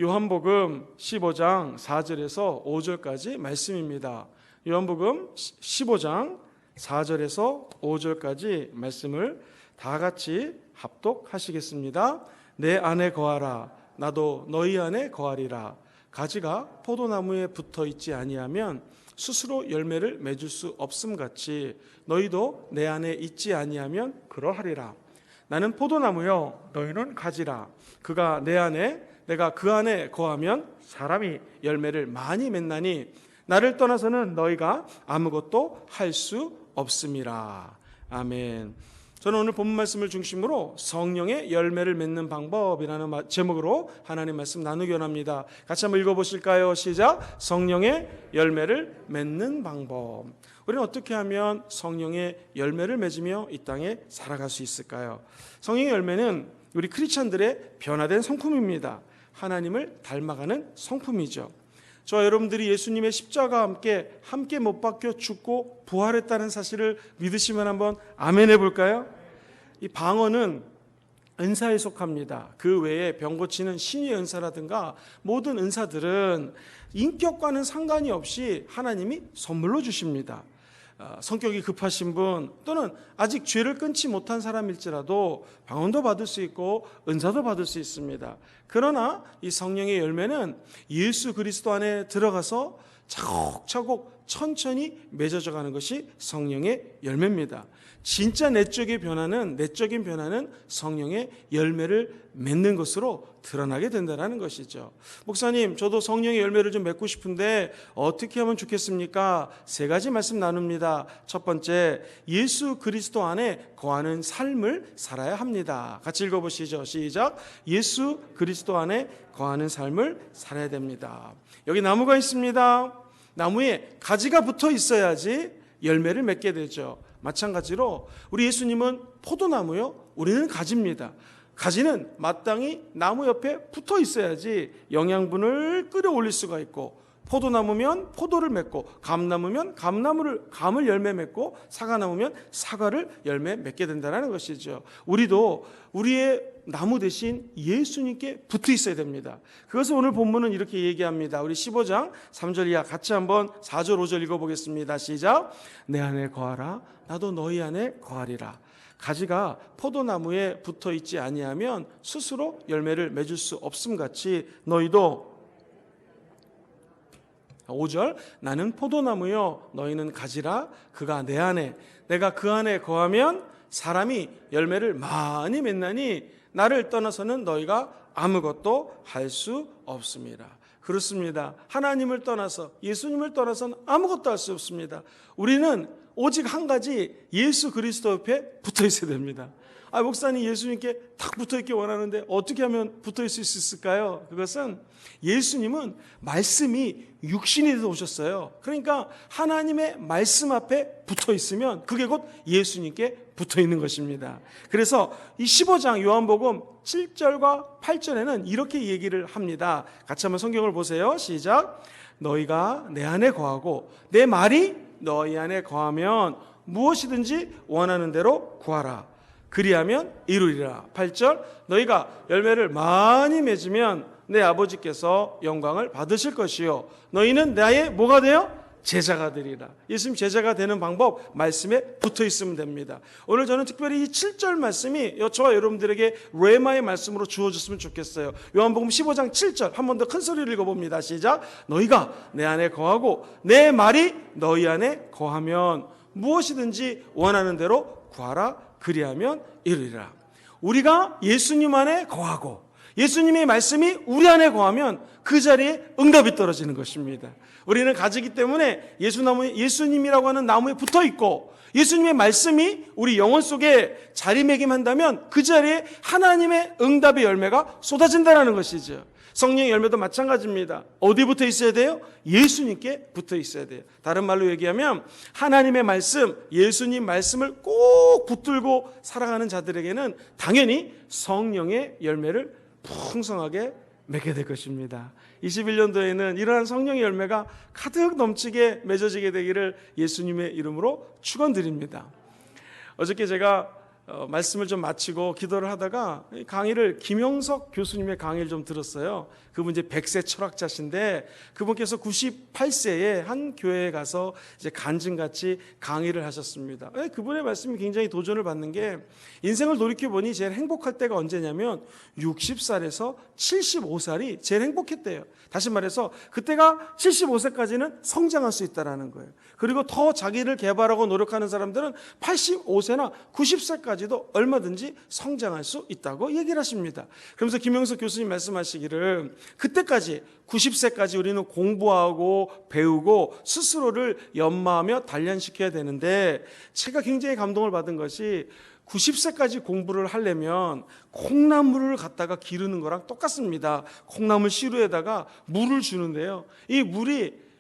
요한복음 15장 4절에서 5절까지 말씀입니다. 요한복음 15장 4절에서 5절까지 말씀을 다 같이 합독하시겠습니다. 내 안에 거하라. 나도 너희 안에 거하리라. 가지가 포도나무에 붙어 있지 아니하면 스스로 열매를 맺을 수 없음같이 너희도 내 안에 있지 아니하면 그러하리라. 나는 포도나무요 너희는 가지라. 그가 내 안에 내가 그 안에 거하면 사람이 열매를 많이 맺나니 나를 떠나서는 너희가 아무것도 할 수 없음이라. 아멘. 저는 오늘 본문 말씀을 중심으로 성령의 열매를 맺는 방법이라는 제목으로 하나님 말씀 나누기 원합니다. 같이 한번 읽어보실까요? 시작. 성령의 열매를 맺는 방법. 우리는 어떻게 하면 성령의 열매를 맺으며 이 땅에 살아갈 수 있을까요? 성령의 열매는 우리 크리스찬들의 변화된 성품입니다. 하나님을 닮아가는 성품이죠. 저와 여러분들이 예수님의 십자가와 함께 못 박혀 죽고 부활했다는 사실을 믿으시면 한번 아멘 해볼까요? 이 방언은 은사에 속합니다. 그 외에 병 고치는 신의 은사라든가 모든 은사들은 인격과는 상관이 없이 하나님이 선물로 주십니다. 성격이 급하신 분 또는 아직 죄를 끊지 못한 사람일지라도 방언도 받을 수 있고 은사도 받을 수 있습니다. 그러나 이 성령의 열매는 예수 그리스도 안에 들어가서 차곡차곡 천천히 맺어져 가는 것이 성령의 열매입니다. 진짜 내적인 변화는 성령의 열매를 맺는 것으로 드러나게 된다는 것이죠. 목사님, 저도 성령의 열매를 좀 맺고 싶은데 어떻게 하면 좋겠습니까? 3가지 말씀 나눕니다. 첫 번째, 예수 그리스도 안에 거하는 삶을 살아야 합니다. 같이 읽어보시죠. 시작. 예수 그리스도 안에 거하는 삶을 살아야 됩니다. 여기 나무가 있습니다. 나무에 가지가 붙어 있어야지 열매를 맺게 되죠. 마찬가지로 우리 예수님은 포도나무요, 우리는 가지입니다. 가지는 마땅히 나무 옆에 붙어 있어야지 영양분을 끌어올릴 수가 있고, 포도나무면 포도를 맺고, 감나무면 감을 열매 맺고, 사과나무면 사과를 열매 맺게 된다는 것이죠. 우리도 우리의 나무 대신 예수님께 붙어 있어야 됩니다. 그것을 오늘 본문은 이렇게 얘기합니다. 우리 15장 3절 이하 같이 한번 4절 5절 읽어보겠습니다. 시작. 내 안에 거하라. 나도 너희 안에 거하리라. 가지가 포도나무에 붙어 있지 아니하면 스스로 열매를 맺을 수 없음같이 너희도 5절 나는 포도나무요 너희는 가지라. 그가 내 안에 내가 그 안에 거하면 사람이 열매를 많이 맺나니 나를 떠나서는 너희가 아무것도 할 수 없습니다. 그렇습니다. 하나님을 떠나서 예수님을 떠나서는 아무것도 할 수 없습니다. 우리는 오직 한 가지 예수 그리스도 옆에 붙어 있어야 됩니다. 목사님 예수님께 딱 붙어 있기 원하는데 어떻게 하면 붙어 있을 수 있을까요? 그것은 예수님은 말씀이 육신이 되어 오셨어요. 그러니까 하나님의 말씀 앞에 붙어 있으면 그게 곧 예수님께 붙어 있는 것입니다. 그래서 이 15장 요한복음 7절과 8절에는 이렇게 얘기를 합니다. 같이 한번 성경을 보세요. 시작. 너희가 내 안에 거하고 내 말이 너희 안에 거하면 무엇이든지 원하는 대로 구하라. 그리하면 이루리라. 8절 너희가 열매를 많이 맺으면 내 아버지께서 영광을 받으실 것이요 너희는 나의 뭐가 되어? 제자가 되리라. 예수님 제자가 되는 방법 말씀에 붙어 있으면 됩니다. 오늘 저는 특별히 이 7절 말씀이 저와 여러분들에게 레마의 말씀으로 주어졌으면 좋겠어요. 요한복음 15장 7절 한 번 더 큰 소리를 읽어봅니다. 시작. 너희가 내 안에 거하고 내 말이 너희 안에 거하면 무엇이든지 원하는 대로 구하라. 그리하면 이루리라. 우리가 예수님 안에 거하고 예수님의 말씀이 우리 안에 거하면 그 자리에 응답이 떨어지는 것입니다. 우리는 가지기 때문에 예수님이라고 하는 나무에 붙어 있고 예수님의 말씀이 우리 영혼 속에 자리매김한다면 그 자리에 하나님의 응답의 열매가 쏟아진다는 것이죠. 성령의 열매도 마찬가지입니다. 어디 붙어 있어야 돼요? 예수님께 붙어 있어야 돼요. 다른 말로 얘기하면 하나님의 말씀, 예수님 말씀을 꼭 붙들고 살아가는 자들에게는 당연히 성령의 열매를 풍성하게 맺게 될 것입니다. 21년도에는 이러한 성령의 열매가 가득 넘치게 맺어지게 되기를 예수님의 이름으로 축원드립니다. 어저께 제가 말씀을 좀 마치고 기도를 하다가 강의를 김영석 교수님의 강의를 좀 들었어요. 그분 이제 100세 철학자신데 그분께서 98세에 한 교회에 가서 이제 간증같이 강의를 하셨습니다. 그분의 말씀이 굉장히 도전을 받는 게 인생을 돌이켜 보니 제일 행복할 때가 언제냐면 60살에서 75살이 제일 행복했대요. 다시 말해서 그때가 75세까지는 성장할 수 있다라는 거예요. 그리고 더 자기를 개발하고 노력하는 사람들은 85세나 90세까지도 얼마든지 성장할 수 있다고 얘기를 하십니다. 그러면서 김영석 교수님 말씀하시기를 그때까지 90세까지 우리는 공부하고 배우고 스스로를 연마하며 단련시켜야 되는데 제가 굉장히 감동을 받은 것이 90세까지 공부를 하려면 콩나물을 갖다가 기르는 거랑 똑같습니다. 콩나물 시루에다가 물을 주는데요. 이 물이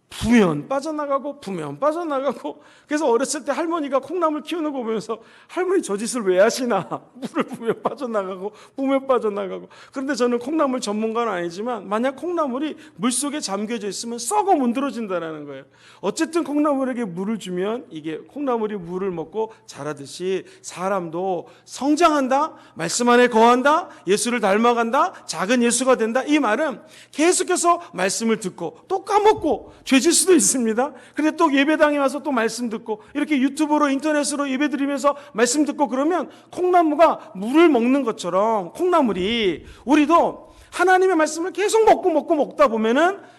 부면 빠져나가고 부면 빠져나가고 그래서 어렸을 때 할머니가 콩나물 키우는 거 보면서 할머니 저 짓을 왜 하시나 물을 부면 빠져나가고 부면 빠져나가고 그런데 저는 콩나물 전문가는 아니지만 만약 콩나물이 물속에 잠겨져 있으면 썩어 문드러진다는 거예요. 어쨌든 콩나물에게 물을 주면 이게 콩나물이 물을 먹고 자라듯이 사람도 성장한다 말씀 안에 거한다 예수를 닮아간다 작은 예수가 된다 이 말은 계속해서 말씀을 듣고 또 까먹고 죄질 수도 있습니다. 근데 또 예배당에 와서 또 말씀 듣고 이렇게 유튜브로 인터넷으로 예배 드리면서 말씀 듣고 그러면 콩나무가 물을 먹는 것처럼 콩나물이 우리도 하나님의 말씀을 계속 먹다 보면은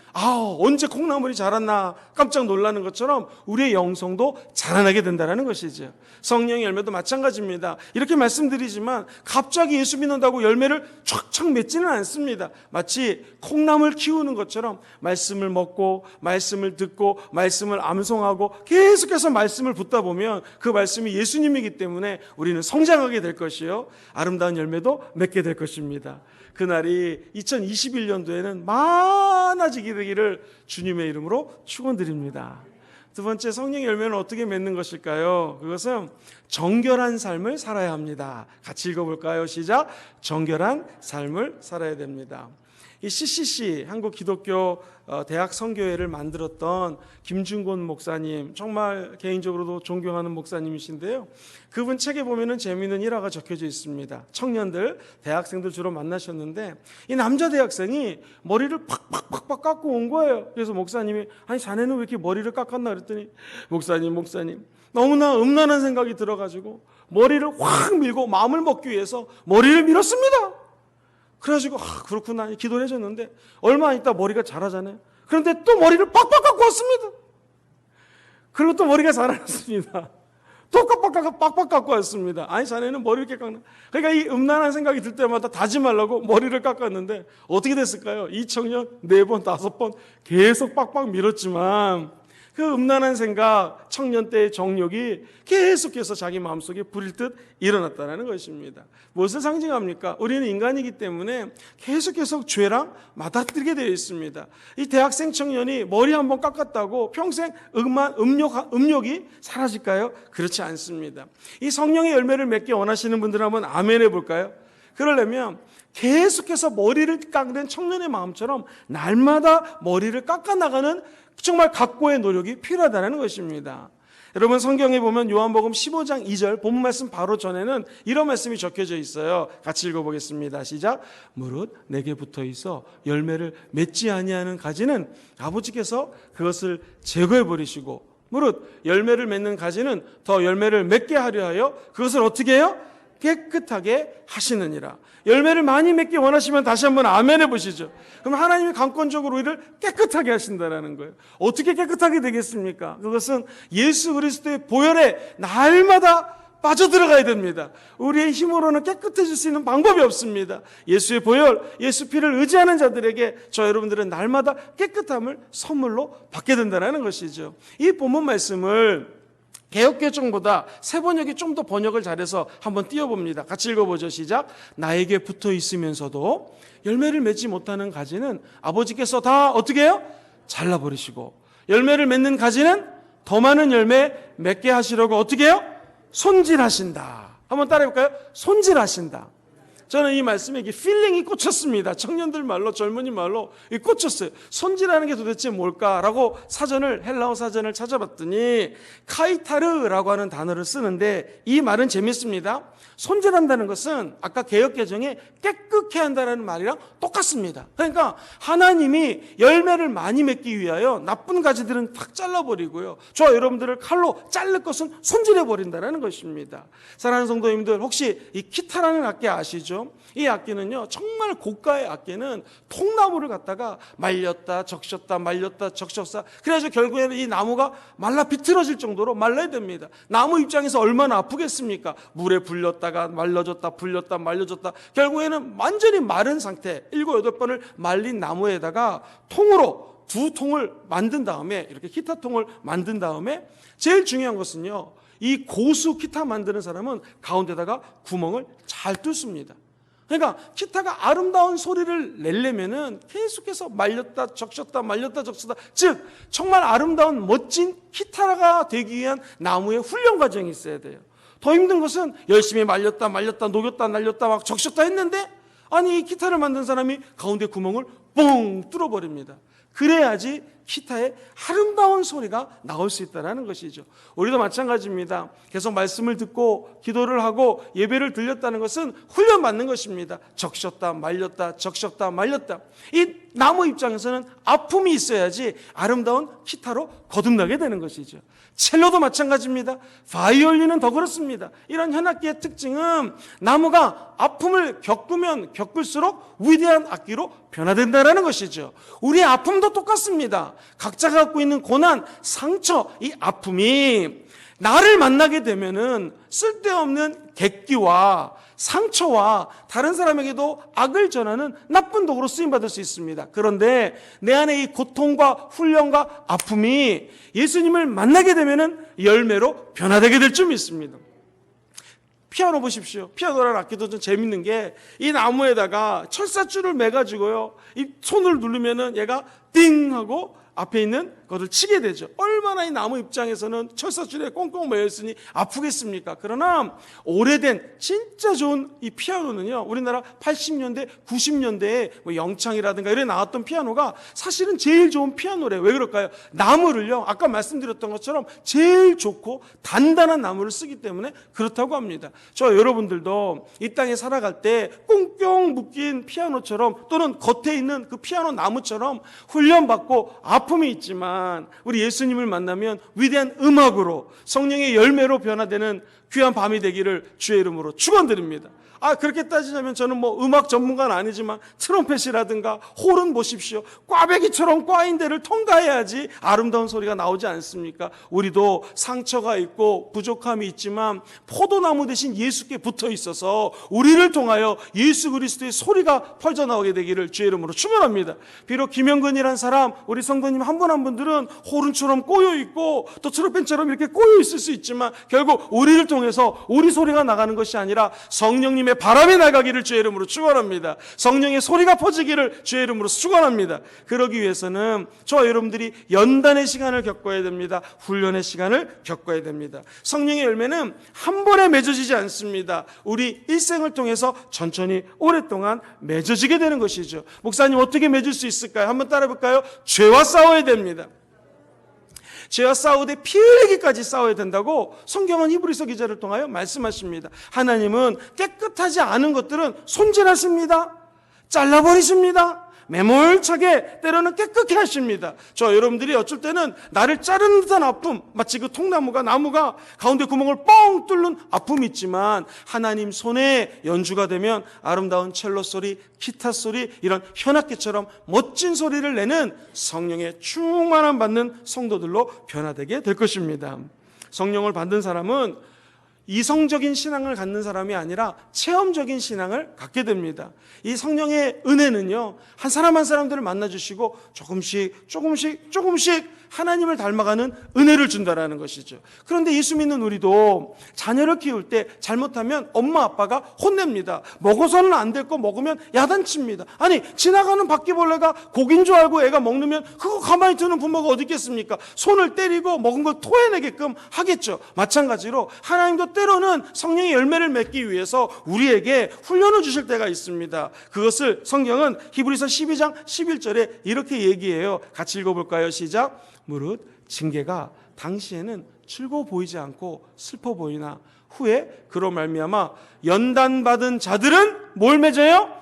언제 콩나물이 자랐나 깜짝 놀라는 것처럼 우리의 영성도 자라나게 된다는 것이죠. 성령의 열매도 마찬가지입니다. 이렇게 말씀드리지만 갑자기 예수 믿는다고 열매를 촥촥 맺지는 않습니다. 마치 콩나물 키우는 것처럼 말씀을 먹고 말씀을 듣고 말씀을 암송하고 계속해서 말씀을 붙다 보면 그 말씀이 예수님이기 때문에 우리는 성장하게 될 것이요 아름다운 열매도 맺게 될 것입니다. 그날이 2021년도에는 많아지게 되기를 주님의 이름으로 축원드립니다. 두 번째 성령의 열매는 어떻게 맺는 것일까요? 그것은 정결한 삶을 살아야 합니다. 같이 읽어볼까요? 시작. 정결한 삶을 살아야 됩니다. 이 CCC 한국 기독교 대학 선교회를 만들었던 김준곤 목사님 정말 개인적으로도 존경하는 목사님이신데요. 그분 책에 보면은 재미있는 일화가 적혀져 있습니다. 청년들 대학생들 주로 만나셨는데 이 남자 대학생이 머리를 팍팍팍팍 깎고 온 거예요. 그래서 목사님이 아니 자네는 왜 이렇게 머리를 깎았나 그랬더니 목사님 너무나 음란한 생각이 들어가지고 머리를 확 밀고 마음을 먹기 위해서 머리를 밀었습니다. 그래가지고 그렇구나 기도를 해줬는데 얼마 있다 머리가 자라잖아요. 그런데 또 머리를 빡빡 깎고 왔습니다. 그리고 또 머리가 자라났습니다. 또 빡빡 깎고 왔습니다. 아니 자네는 머리 이렇게 깎나. 그러니까 이 음란한 생각이 들 때마다 다짐하려고 머리를 깎았는데 어떻게 됐을까요? 이 청년 4번 5번 계속 빡빡 밀었지만 그 음란한 생각, 청년 때의 정욕이 계속해서 자기 마음속에 불일 듯 일어났다는 것입니다. 무엇을 상징합니까? 우리는 인간이기 때문에 계속해서 죄랑 맞닥뜨리게 되어 있습니다. 이 대학생 청년이 머리 한번 깎았다고 평생 음욕이 사라질까요? 그렇지 않습니다. 이 성령의 열매를 맺기 원하시는 분들 한번 아멘 해볼까요? 그러려면 계속해서 머리를 깎는 청년의 마음처럼 날마다 머리를 깎아나가는 정말 각고의 노력이 필요하다는 것입니다. 여러분 성경에 보면 요한복음 15장 2절 본문 말씀 바로 전에는 이런 말씀이 적혀져 있어요. 같이 읽어보겠습니다. 시작. 무릇 내게 붙어 있어 열매를 맺지 아니하는 가지는 아버지께서 그것을 제거해 버리시고 무릇 열매를 맺는 가지는 더 열매를 맺게 하려 하여 그것을 어떻게 해요? 깨끗하게 하시느니라. 열매를 많이 맺기 원하시면 다시 한번 아멘 해보시죠. 그럼 하나님이 강권적으로 우리를 깨끗하게 하신다는 거예요. 어떻게 깨끗하게 되겠습니까? 그것은 예수 그리스도의 보혈에 날마다 빠져들어가야 됩니다. 우리의 힘으로는 깨끗해질 수 있는 방법이 없습니다. 예수의 보혈, 예수 피를 의지하는 자들에게 저 여러분들은 날마다 깨끗함을 선물로 받게 된다는 것이죠. 이 본문 말씀을 개역개정보다 새번역이 좀 더 번역을 잘해서 한번 띄워봅니다. 같이 읽어보죠. 시작. 나에게 붙어 있으면서도 열매를 맺지 못하는 가지는 아버지께서 다 어떻게 해요? 잘라버리시고 열매를 맺는 가지는 더 많은 열매 맺게 하시려고 어떻게 해요? 손질하신다. 한번 따라해볼까요? 손질하신다. 저는 이 말씀에 필링이 꽂혔습니다. 청년들 말로, 젊은이 말로 꽂혔어요. 손질하는 게 도대체 뭘까라고 헬라어 사전을 찾아봤더니 카이타르라고 하는 단어를 쓰는데, 이 말은 재밌습니다. 손질한다는 것은 아까 개역개정에 깨끗게 한다는 말이랑 똑같습니다. 그러니까 하나님이 열매를 많이 맺기 위하여 나쁜 가지들은 탁 잘라버리고요, 저와 여러분들을 칼로 자를 것은 손질해버린다는 것입니다. 사랑하는 성도님들, 혹시 이 기타라는 악기 아시죠? 이 악기는요, 정말 고가의 악기는 통나무를 갖다가 말렸다 적셨다 말렸다 적셨다, 그래서 결국에는 이 나무가 말라 비틀어질 정도로 말라야 됩니다. 나무 입장에서 얼마나 아프겠습니까? 물에 불렸다가 말려졌다 불렸다 말려졌다, 결국에는 완전히 마른 상태 7, 8번을 말린 나무에다가 통으로 2통을 만든 다음에, 이렇게 기타 통을 만든 다음에, 제일 중요한 것은요, 이 고수 기타 만드는 사람은 가운데다가 구멍을 잘 뚫습니다. 그러니까 기타가 아름다운 소리를 내려면은 계속해서 말렸다 적셨다 말렸다 적셨다, 즉 정말 아름다운 멋진 기타가 되기 위한 나무의 훈련 과정이 있어야 돼요. 더 힘든 것은 열심히 말렸다 녹였다 날렸다 막 적셨다 했는데, 아니 이 기타를 만든 사람이 가운데 구멍을 뻥 뚫어버립니다. 그래야지 기타의 아름다운 소리가 나올 수 있다는 것이죠. 우리도 마찬가지입니다. 계속 말씀을 듣고 기도를 하고 예배를 드렸다는 것은 훈련받는 것입니다. 적셨다 말렸다 적셨다 말렸다. 이 나무 입장에서는 아픔이 있어야지 아름다운 기타로 거듭나게 되는 것이죠. 첼로도 마찬가지입니다. 바이올린은 더 그렇습니다. 이런 현악기의 특징은 나무가 아픔을 겪으면 겪을수록 위대한 악기로 변화된다는 것이죠. 우리의 아픔도 똑같습니다. 각자가 갖고 있는 고난, 상처, 이 아픔이 나를 만나게 되면은 쓸데없는 객기와 상처와 다른 사람에게도 악을 전하는 나쁜 도구로 쓰임받을 수 있습니다. 그런데 내 안에 이 고통과 훈련과 아픔이 예수님을 만나게 되면은 열매로 변화되게 될 줄 믿습니다. 피아노 보십시오. 피아노라는 악기도 좀 재밌는 게, 이 나무에다가 철사줄을 매가지고요, 이 손을 누르면은 얘가 띵 하고 앞에 있는 것을 치게 되죠. 얼마나 이 나무 입장에서는 철사줄에 꽁꽁 매였으니 아프겠습니까? 그러나 오래된 진짜 좋은 이 피아노는요, 우리나라 80년대, 90년대에 뭐 영창이라든가 이런 나왔던 피아노가 사실은 제일 좋은 피아노래요. 왜 그럴까요? 나무를요, 아까 말씀드렸던 것처럼 제일 좋고 단단한 나무를 쓰기 때문에 그렇다고 합니다. 저 여러분들도 이 땅에 살아갈 때 꽁꽁 묶인 피아노처럼, 또는 겉에 있는 그 피아노 나무처럼 훈련받고 아픔이 있지만, 우리 예수님을 만나면 위대한 음악으로 성령의 열매로 변화되는 귀한 밤이 되기를 주의 이름으로 축원드립니다. 그렇게 따지자면 저는 뭐 음악 전문가는 아니지만 트럼펫이라든가 홀은 보십시오. 꽈배기처럼 꽈인대를 통과해야지 아름다운 소리가 나오지 않습니까? 우리도 상처가 있고 부족함이 있지만 포도나무 대신 예수께 붙어 있어서 우리를 통하여 예수 그리스도의 소리가 퍼져나오게 되기를 주의 이름으로 축원합니다. 비록 김영근이란 사람, 우리 성도님 한 분 한 분들은 홀은처럼 꼬여있고 또 트럼펫처럼 이렇게 꼬여있을 수 있지만, 결국 우리를 통해서 우리 소리가 나가는 것이 아니라 성령님 바람이 나가기를 주의 이름으로 축원합니다. 성령의 소리가 퍼지기를 주의 이름으로 축원합니다. 그러기 위해서는 저와 여러분들이 연단의 시간을 겪어야 됩니다. 훈련의 시간을 겪어야 됩니다. 성령의 열매는 한 번에 맺어지지 않습니다. 우리 일생을 통해서 천천히 오랫동안 맺어지게 되는 것이죠. 목사님, 어떻게 맺을 수 있을까요? 한번 따라 볼까요? 죄와 싸워야 됩니다. 죄와 싸우되 피 흘리기까지 싸워야 된다고 성경은 히브리서 기자를 통하여 말씀하십니다. 하나님은 깨끗하지 않은 것들은 손질하십니다. 잘라버리십니다. 매몰차게 때로는 깨끗게 하십니다. 저 여러분들이 어쩔 때는 나를 자르는 듯한 아픔, 마치 그 통나무가, 나무가 가운데 구멍을 뻥 뚫는 아픔이 있지만, 하나님 손에 연주가 되면 아름다운 첼로 소리, 기타 소리, 이런 현악기처럼 멋진 소리를 내는 성령의 충만함 받는 성도들로 변화되게 될 것입니다. 성령을 받는 사람은 이성적인 신앙을 갖는 사람이 아니라 체험적인 신앙을 갖게 됩니다. 이 성령의 은혜는요, 한 사람 한 사람들을 만나주시고 조금씩 하나님을 닮아가는 은혜를 준다라는 것이죠. 그런데 예수 믿는 우리도 자녀를 키울 때 잘못하면 엄마 아빠가 혼냅니다. 먹어서는 안 될 거 먹으면 야단칩니다. 아니, 지나가는 바퀴벌레가 고기인 줄 알고 애가 먹으면 그거 가만히 두는 부모가 어디 있겠습니까? 손을 때리고 먹은 걸 토해내게끔 하겠죠. 마찬가지로 하나님도 때로는 성령의 열매를 맺기 위해서 우리에게 훈련을 주실 때가 있습니다. 그것을 성경은 히브리서 12장 11절에 이렇게 얘기해요. 같이 읽어볼까요? 시작. 무릇 징계가 당시에는 즐거워 보이지 않고 슬퍼 보이나 후에 그로 말미암아 연단받은 자들은 뭘 맺어요?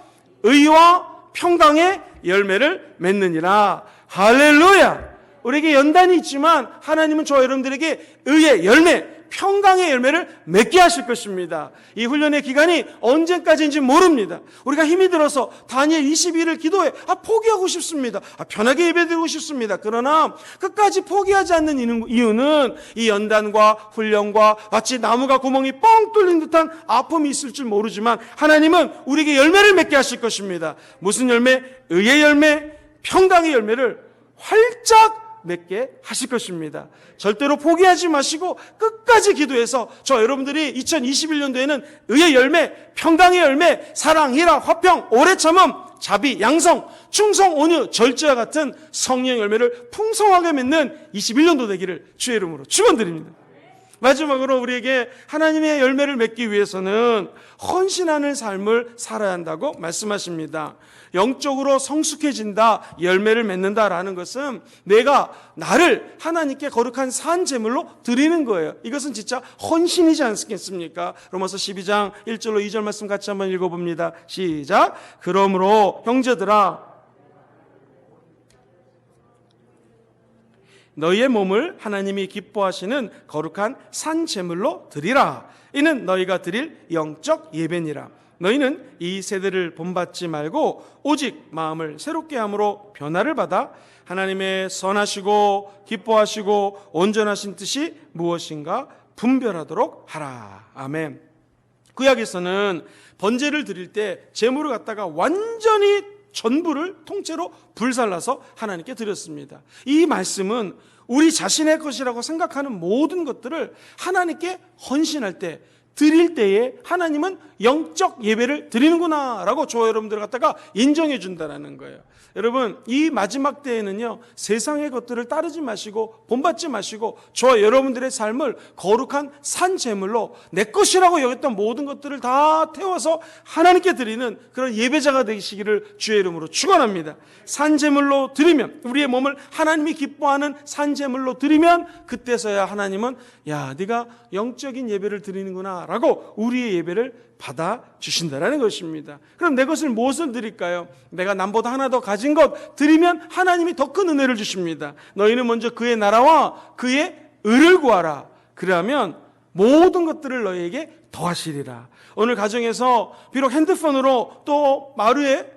의와 평강의 열매를 맺느니라. 할렐루야. 우리에게 연단이 있지만 하나님은 저와 여러분들에게 의의 열매, 평강의 열매를 맺게 하실 것입니다. 이 훈련의 기간이 언제까지인지 모릅니다. 우리가 힘이 들어서 다니엘 22일을 기도해 포기하고 싶습니다. 편하게 예배드리고 싶습니다. 그러나 끝까지 포기하지 않는 이유는 이 연단과 훈련과 마치 나무가 구멍이 뻥 뚫린 듯한 아픔이 있을 줄 모르지만 하나님은 우리에게 열매를 맺게 하실 것입니다. 무슨 열매? 의의 열매, 평강의 열매를 활짝 맺게 하실 것입니다. 절대로 포기하지 마시고 끝까지 기도해서 저 여러분들이 2021년도에는 의의 열매, 평강의 열매, 사랑, 희락, 화평, 오래 참음, 자비, 양성, 충성, 온유, 절제와 같은 성령의 열매를 풍성하게 맺는 21년도 되기를 주의 이름으로 축원드립니다. 마지막으로 우리에게 하나님의 열매를 맺기 위해서는 헌신하는 삶을 살아야 한다고 말씀하십니다. 영적으로 성숙해진다, 열매를 맺는다라는 것은 내가 나를 하나님께 거룩한 산 제물로 드리는 거예요. 이것은 진짜 헌신이지 않겠습니까? 로마서 12장 1절로 2절 말씀 같이 한번 읽어봅니다. 시작. 그러므로 형제들아 너희의 몸을 하나님이 기뻐하시는 거룩한 산 제물로 드리라. 이는 너희가 드릴 영적 예배니라. 너희는 이 세대를 본받지 말고 오직 마음을 새롭게 함으로 변화를 받아 하나님의 선하시고 기뻐하시고 온전하신 뜻이 무엇인가 분별하도록 하라. 아멘. 구약에서는 번제를 드릴 때 제물을 갖다가 완전히 전부를 통째로 불살라서 하나님께 드렸습니다. 이 말씀은 우리 자신의 것이라고 생각하는 모든 것들을 하나님께 헌신할 때, 드릴 때에 하나님은 영적 예배를 드리는구나 라고 저와 여러분들 갖다가 인정해 준다는 거예요. 여러분, 이 마지막 때에는요, 세상의 것들을 따르지 마시고 본받지 마시고 저와 여러분들의 삶을 거룩한 산 제물로 내 것이라고 여겼던 모든 것들을 다 태워서 하나님께 드리는 그런 예배자가 되시기를 주의 이름으로 축원합니다. 산 제물로 드리면, 우리의 몸을 하나님이 기뻐하는 산 제물로 드리면 그때서야 하나님은 야, 네가 영적인 예배를 드리는구나 라고 우리의 예배를 받아주신다라는 것입니다. 그럼 내 것을 무엇을 드릴까요? 내가 남보다 하나 더 가진 것 드리면 하나님이 더 큰 은혜를 주십니다. 너희는 먼저 그의 나라와 그의 의를 구하라. 그러면 모든 것들을 너희에게 더하시리라. 오늘 가정에서 비록 핸드폰으로 또 마루에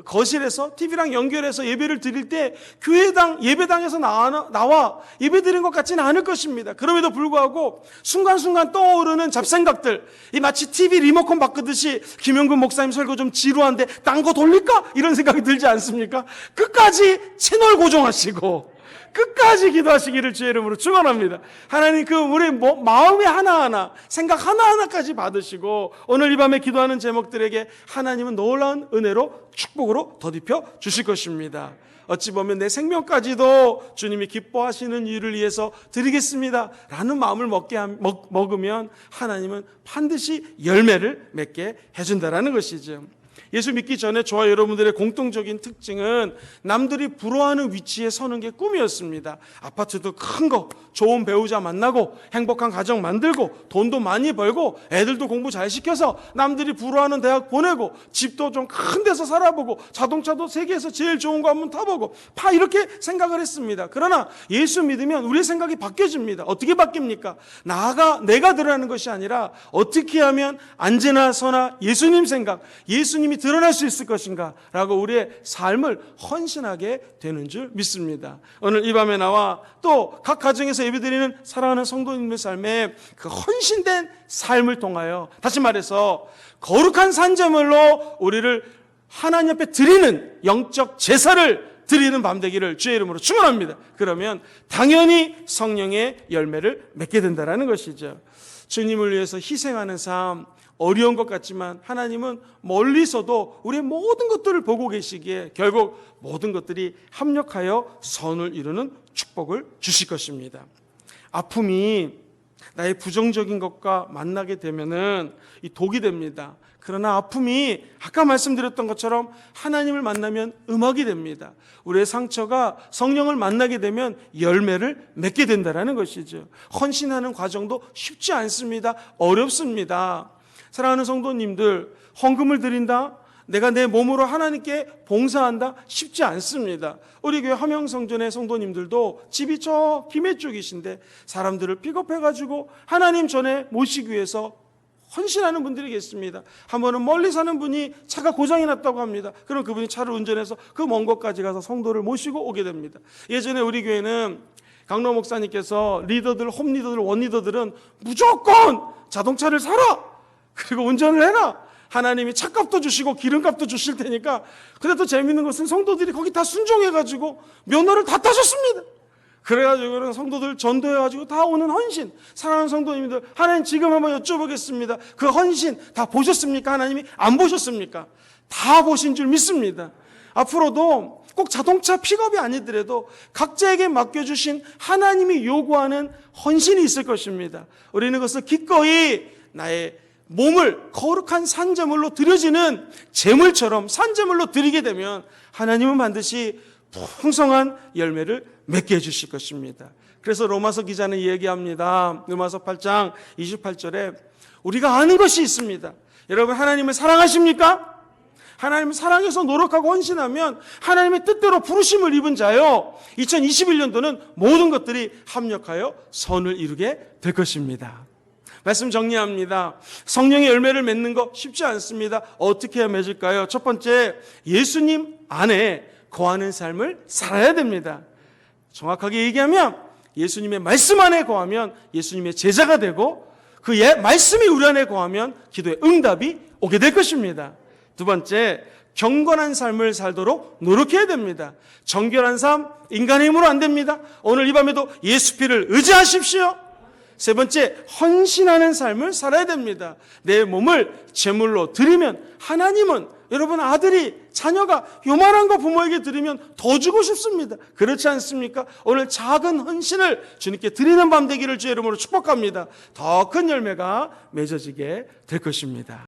거실에서 TV랑 연결해서 예배를 드릴 때 교회당 예배당에서 나와 예배 드리는 것 같지는 않을 것입니다. 그럼에도 불구하고 순간순간 떠오르는 잡생각들, 이 마치 TV 리모컨 바꾸듯이 김영근 목사님 설교 좀 지루한데 딴 거 돌릴까? 이런 생각이 들지 않습니까? 끝까지 채널 고정하시고 끝까지 기도하시기를 주의 이름으로 축원합니다. 하나님 그 우리 마음의 하나하나, 생각 하나하나까지 받으시고 오늘 이 밤에 기도하는 제목들에게 하나님은 놀라운 은혜로 축복으로 덧입혀 주실 것입니다. 어찌 보면 내 생명까지도 주님이 기뻐하시는 일을 위해서 드리겠습니다 라는 마음을 먹으면 하나님은 반드시 열매를 맺게 해준다라는 것이죠. 예수 믿기 전에 저와 여러분들의 공통적인 특징은 남들이 부러워하는 위치에 서는 게 꿈이었습니다. 아파트도 큰 거, 좋은 배우자 만나고 행복한 가정 만들고 돈도 많이 벌고 애들도 공부 잘 시켜서 남들이 부러워하는 대학 보내고 집도 좀 큰 데서 살아보고 자동차도 세계에서 제일 좋은 거 한번 타보고 다 이렇게 생각을 했습니다. 그러나 예수 믿으면 우리의 생각이 바뀌어집니다. 어떻게 바뀝니까? 나아가 내가 드러나는 것이 아니라 어떻게 하면 안제나 서나 예수님 생각, 예수님이 드러날 수 있을 것인가 라고 우리의 삶을 헌신하게 되는 줄 믿습니다. 오늘 이 밤에 나와 또 각 가정에서 예배드리는 사랑하는 성도님의 삶에 그 헌신된 삶을 통하여 다시 말해서 거룩한 산제물로 우리를 하나님 앞에 드리는 영적 제사를 드리는 밤 되기를 주의 이름으로 축원합니다. 그러면 당연히 성령의 열매를 맺게 된다는 것이죠. 주님을 위해서 희생하는 삶, 어려운 것 같지만 하나님은 멀리서도 우리의 모든 것들을 보고 계시기에 결국 모든 것들이 합력하여 선을 이루는 축복을 주실 것입니다. 아픔이 나의 부정적인 것과 만나게 되면은 이 독이 됩니다. 그러나 아픔이 아까 말씀드렸던 것처럼 하나님을 만나면 음악이 됩니다. 우리의 상처가 성령을 만나게 되면 열매를 맺게 된다는 것이죠. 헌신하는 과정도 쉽지 않습니다. 어렵습니다. 사랑하는 성도님들, 헌금을 드린다? 내가 내 몸으로 하나님께 봉사한다? 쉽지 않습니다. 우리 교회 화명성전의 성도님들도 집이 저 김해 쪽이신데 사람들을 픽업해가지고 하나님 전에 모시기 위해서 헌신하는 분들이 계십니다. 한 번은 멀리 사는 분이 차가 고장이 났다고 합니다. 그럼 그분이 차를 운전해서 그 먼 곳까지 가서 성도를 모시고 오게 됩니다. 예전에 우리 교회는 강로 목사님께서 리더들, 홈 리더들, 원 리더들은 무조건 자동차를 사라! 그리고 운전을 해라! 하나님이 차값도 주시고 기름값도 주실 테니까. 근데 또 재밌는 것은 성도들이 거기 다 순종해가지고 면허를 다 따셨습니다. 그래가지고는 성도들 전도해가지고 다 오는 헌신. 사랑하는 성도님들, 하나님 지금 한번 여쭤보겠습니다. 그 헌신 다 보셨습니까? 하나님이 안 보셨습니까? 다 보신 줄 믿습니다. 앞으로도 꼭 자동차 픽업이 아니더라도 각자에게 맡겨주신 하나님이 요구하는 헌신이 있을 것입니다. 우리는 그것을 기꺼이 나의 몸을 거룩한 산제물로 드려지는 제물처럼 산제물로 드리게 되면 하나님은 반드시 풍성한 열매를 맺게 해주실 것입니다. 그래서 로마서 기자는 얘기합니다. 로마서 8장 28절에 우리가 아는 것이 있습니다. 여러분, 하나님을 사랑하십니까? 하나님을 사랑해서 노력하고 헌신하면 하나님의 뜻대로 부르심을 입은 자요, 2021년도는 모든 것들이 합력하여 선을 이루게 될 것입니다. 말씀 정리합니다. 성령의 열매를 맺는 거 쉽지 않습니다. 어떻게 해야 맺을까요? 첫 번째, 예수님 안에 거하는 삶을 살아야 됩니다. 정확하게 얘기하면 예수님의 말씀 안에 거하면 예수님의 제자가 되고, 그 말씀이 우리 안에 거하면 기도의 응답이 오게 될 것입니다. 두 번째, 경건한 삶을 살도록 노력해야 됩니다. 정결한 삶, 인간의 힘으로 안 됩니다. 오늘 이 밤에도 예수 피를 의지하십시오. 세 번째, 헌신하는 삶을 살아야 됩니다. 내 몸을 제물로 드리면 하나님은, 여러분 아들이, 자녀가 요만한 거 부모에게 드리면 더 주고 싶습니다. 그렇지 않습니까? 오늘 작은 헌신을 주님께 드리는 밤 되기를 주의 이름으로 축복합니다. 더 큰 열매가 맺어지게 될 것입니다.